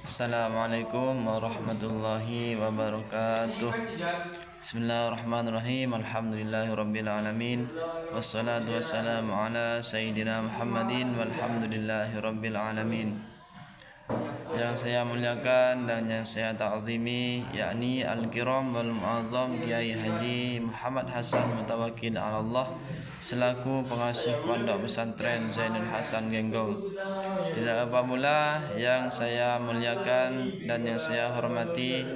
Assalamualaikum warahmatullahi wabarakatuh. Bismillahirrahmanirrahim. Alhamdulillahirabbil alamin. Wassalatu wassalamu ala sayyidina Muhammadin walhamdulillahirabbil alamin. Yang saya muliakan dan yang saya ta'zimi yakni Al-Kiram wal Mu'azzam Kiai Haji Muhammad Hasan Mutawakkil ala Allah selaku pengasuh Pondok Pesantren Zainul Hasan Genggong. Tidak lupa pula yang saya muliakan dan yang saya hormati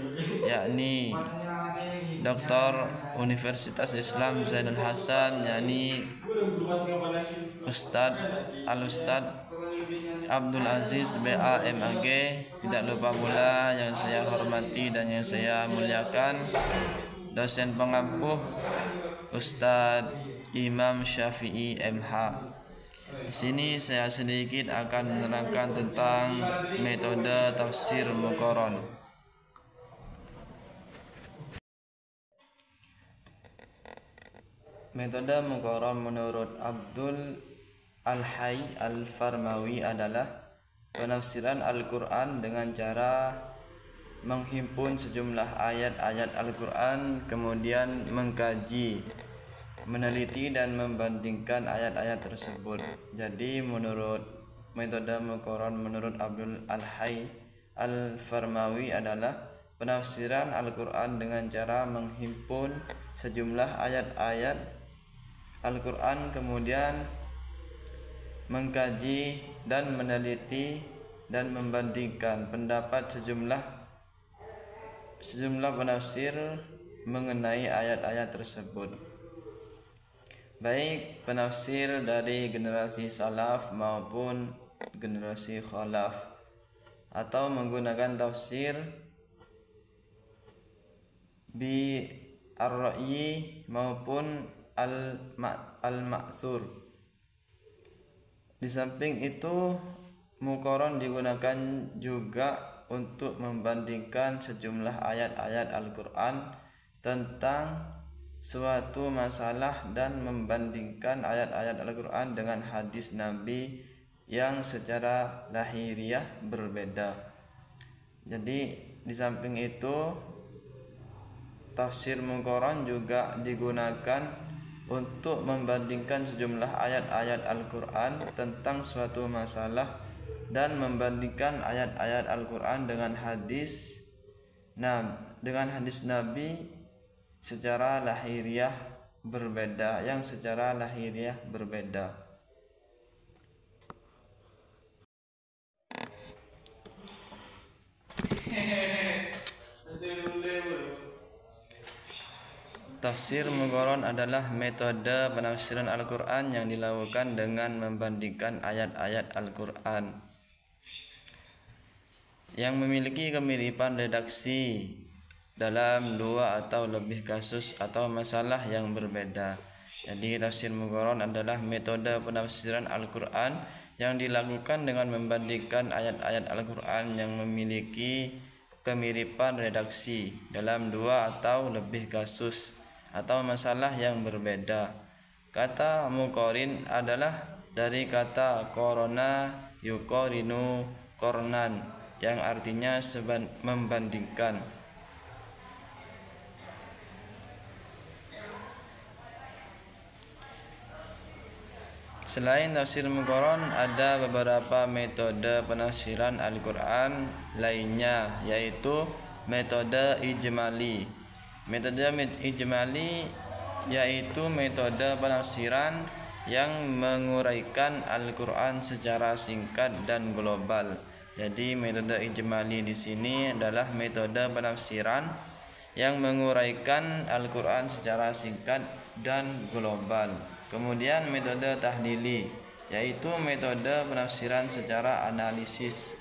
yakni Doktor Universitas Islam Zainul Hasan yakni Al-Ustadz Abdul Aziz BAMAG. Tidak lupa pula yang saya hormati dan yang saya muliakan dosen pengampuh Ustadz Imam Syafi'i MH. Di sini saya sedikit akan menerangkan tentang metode tafsir Muqaran. Metode Muqaran menurut Abdul Al-Hayy Al-Farmawi adalah penafsiran Al-Quran dengan cara menghimpun sejumlah ayat-ayat Al-Quran, kemudian mengkaji, meneliti dan membandingkan ayat-ayat tersebut. Jadi menurut metode Muqaran menurut Abdul Al-Hayy Al-Farmawi adalah penafsiran Al-Quran dengan cara menghimpun sejumlah ayat-ayat Al-Quran, kemudian mengkaji dan meneliti dan membandingkan pendapat sejumlah penafsir mengenai ayat-ayat tersebut, baik penafsir dari generasi salaf maupun generasi khalaf, atau menggunakan tafsir bi ar-ra'yi maupun al-ma'thur. Di samping itu, Muqaran digunakan juga untuk membandingkan sejumlah ayat-ayat Al-Quran tentang suatu masalah dan membandingkan ayat-ayat Al-Quran dengan hadis Nabi yang secara lahiriah berbeda. Jadi di samping itu, tafsir Muqaran juga digunakan untuk membandingkan sejumlah ayat-ayat Al-Quran tentang suatu masalah dan membandingkan ayat-ayat Al-Quran dengan hadis Nabi secara lahiriah berbeda, Tafsir Muqaran adalah metode penafsiran Al-Quran yang dilakukan dengan membandingkan ayat-ayat Al-Quran yang memiliki kemiripan redaksi dalam dua atau lebih kasus atau masalah yang berbeda. Jadi tafsir Muqaran adalah metode penafsiran Al-Quran yang dilakukan dengan membandingkan ayat-ayat Al-Quran yang memiliki kemiripan redaksi dalam dua atau lebih kasus atau masalah yang berbeda. Kata muqarin adalah dari kata korona yuqarinu kornan yang artinya membandingkan. Selain tafsir Muqaran, ada beberapa metode penafsiran Al-Quran lainnya, yaitu metode ijmali. Metode ijmali yaitu metode penafsiran yang menguraikan Al-Quran secara singkat dan global. Jadi metode ijmali di sini adalah metode penafsiran yang menguraikan Al-Quran secara singkat dan global. Kemudian metode tahlili yaitu metode penafsiran secara analitis.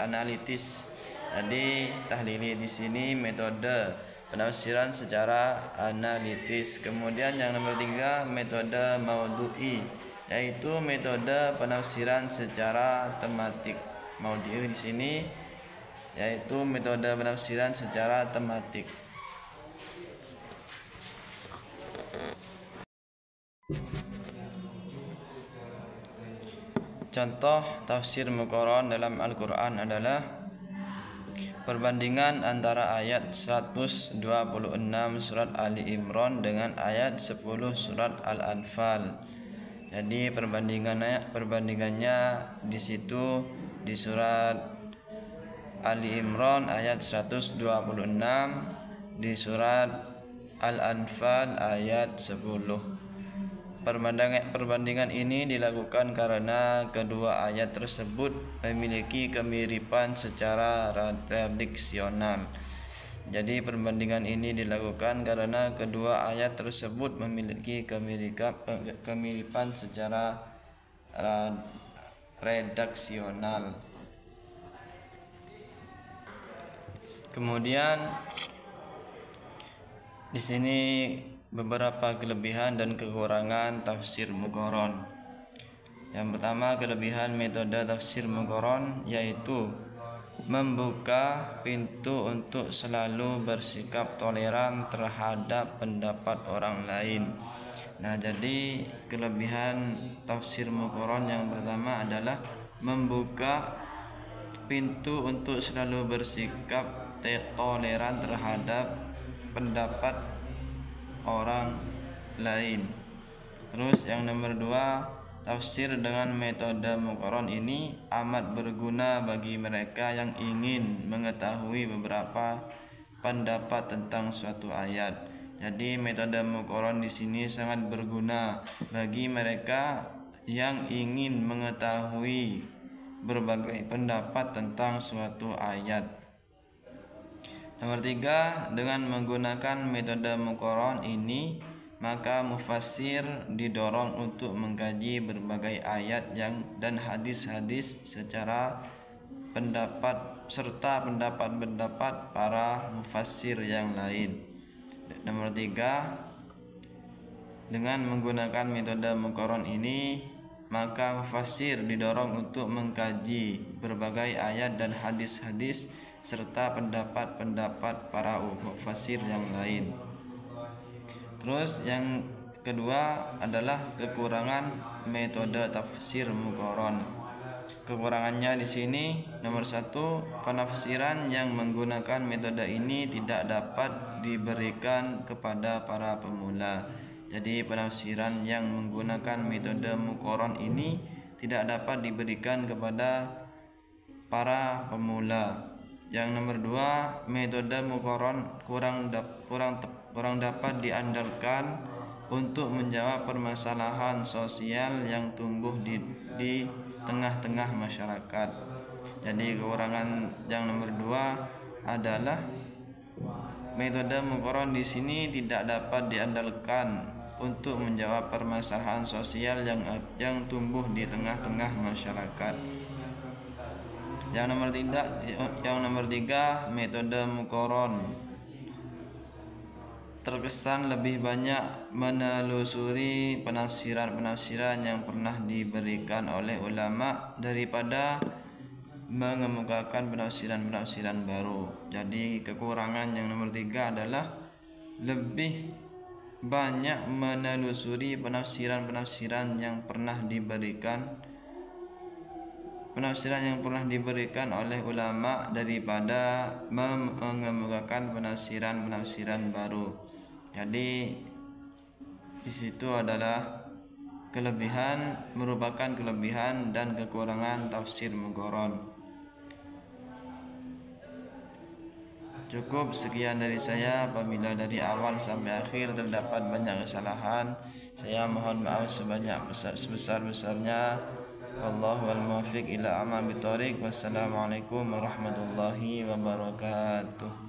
Jadi tahlili di sini metode penafsiran secara analitis. Kemudian yang nomor 3, metode maudhu'i yaitu metode penafsiran secara tematik. Maudhu'i di sini yaitu metode penafsiran secara tematik. Contoh tafsir Muqaran dalam Al-Quran adalah Perbandingan antara ayat 126 surat Ali Imran dengan ayat 10 surat Al-Anfal. Jadi perbandingannya di situ di surat Ali Imran ayat 126, di surat Al-Anfal ayat 10. Perbandingan ini dilakukan karena kedua ayat tersebut memiliki kemiripan secara redaksional. Jadi perbandingan ini dilakukan karena kedua ayat tersebut memiliki kemiripan secara redaksional. Kemudian di sini beberapa kelebihan dan kekurangan tafsir muqaran. Yang pertama, kelebihan metode tafsir muqaran yaitu membuka pintu untuk selalu bersikap toleran terhadap pendapat orang lain. Nah, jadi kelebihan tafsir muqaran yang pertama adalah membuka pintu untuk selalu bersikap toleran terhadap pendapat orang lain. Terus yang nomor 2, tafsir dengan metode muqaran ini amat berguna bagi mereka yang ingin mengetahui beberapa pendapat tentang suatu ayat. Jadi metode muqaran di sini sangat berguna bagi mereka yang ingin mengetahui berbagai pendapat tentang suatu ayat. Nomor 3, dengan menggunakan metode muqaran ini maka mufassir didorong untuk mengkaji berbagai ayat dan hadis-hadis secara pendapat serta pendapat-pendapat para mufassir yang lain. Nomor 3, dengan menggunakan metode muqaran ini maka mufassir didorong untuk mengkaji berbagai ayat dan hadis-hadis serta pendapat-pendapat para mufassir yang lain. Terus yang kedua adalah kekurangan metode tafsir muqaran. Kekurangannya di sini nomor 1, penafsiran yang menggunakan metode ini tidak dapat diberikan kepada para pemula. Jadi penafsiran yang menggunakan metode muqaran ini tidak dapat diberikan kepada para pemula. Yang nomor 2, metode muqaran kurang dapat diandalkan untuk menjawab permasalahan sosial yang tumbuh di tengah-tengah masyarakat. Jadi kekurangan yang nomor 2 adalah metode muqaran di sini tidak dapat diandalkan untuk menjawab permasalahan sosial yang tumbuh di tengah-tengah masyarakat. Yang nomor 3, metode muqaran terkesan lebih banyak menelusuri penafsiran yang pernah diberikan oleh ulama daripada mengemukakan penafsiran baru. Jadi kekurangan yang nomor 3 adalah lebih banyak menelusuri penafsiran yang pernah diberikan oleh ulama daripada mengemukakan penafsiran baru. Jadi di situ adalah merupakan kelebihan dan kekurangan tafsir muqaran. Cukup sekian dari saya. Apabila dari awal sampai akhir terdapat banyak kesalahan, saya mohon maaf sebesar-besarnya. Wallahu al-muwaffiq ila a'ma bithoriq. Wassalamualaikum warahmatullahi wabarakatuh.